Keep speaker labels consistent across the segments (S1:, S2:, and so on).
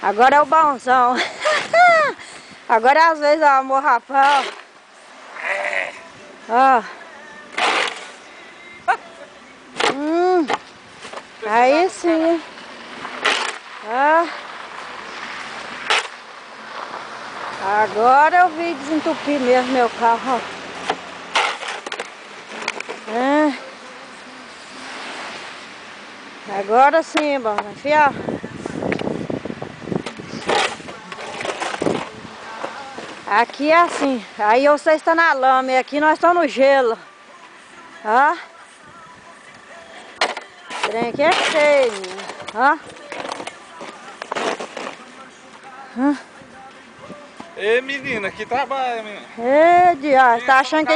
S1: Agora é o bonzão. Agora às vezes é o amor rapaz. Ó. Aí sim. Ó. Agora eu vi desentupir mesmo meu carro, ó. Agora sim, bom, fiel. Aqui é assim. Aí você está na lama e aqui nós estamos no gelo. Ó. O trem aqui é feio, ó.
S2: Ei, menina, que trabalho, menina.
S1: Ei, diabo, tá achando que...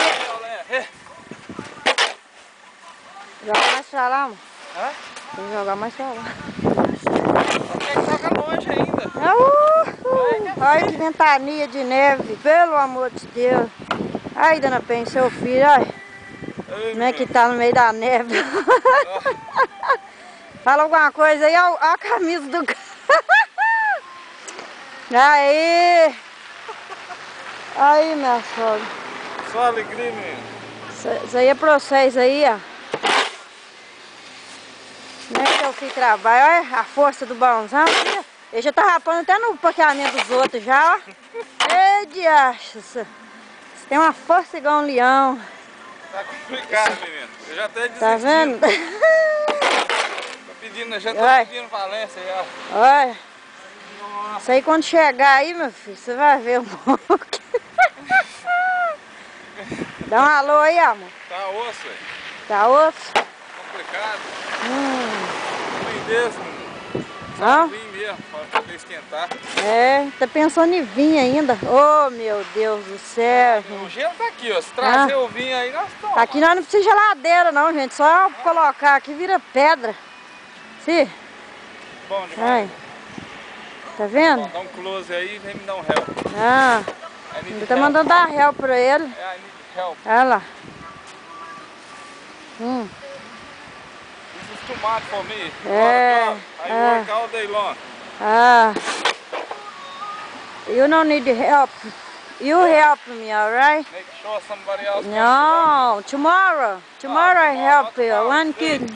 S1: Joga mais pra lá, mano.
S2: Hã?
S1: Tem que jogar mais pra lá.
S2: É que toca longe ainda.
S1: Olha que ventania de neve, pelo amor de Deus. Ai, dona Penha, seu filho, olha. Como é que tá no meio da neve? Fala alguma coisa aí, ó a camisa do cara. Aí. Aí, minha sogra.
S2: Só alegria, menino.
S1: Isso aí é pra vocês aí, ó. Como é que eu fiz trabalho? Olha a força do bonzão. Ele já tá rapando até no paqueamento dos outros já, ó. Ei, diacho. Você tem uma força igual um leão.
S2: Tá complicado, menino. Eu já até desisti.
S1: Tá vendo?
S2: Tô pedindo, já tô pedindo falência aí, ó.
S1: Olha. Isso aí quando chegar aí, meu filho, você vai ver um pouco. Dá um alô aí, amor.
S2: Tá osso, velho.
S1: Tá osso?
S2: Complicado. Vem desse, menino.
S1: Hã?
S2: Vim mesmo, pra poder esquentar.
S1: É, tá pensando em vinho ainda. Oh, meu Deus do céu,
S2: O
S1: gente.
S2: gelo tá aqui, ó. Se trazer o vinho aí, nós tomamos.
S1: Aqui nós não precisamos de geladeira não, gente. Só colocar aqui vira pedra. Sim?
S2: Bom demais.
S1: Tá vendo?
S2: Bom, dá um close aí e vem me dar um help.
S1: Ah, ele tá mandando dar help pra ele.
S2: É, I need help.
S1: Olha lá.
S2: This is too much for me. I work all day long.
S1: You don't need help. You help me, alright?
S2: Make sure somebody else
S1: No, tomorrow. Tomorrow I help you. One kid.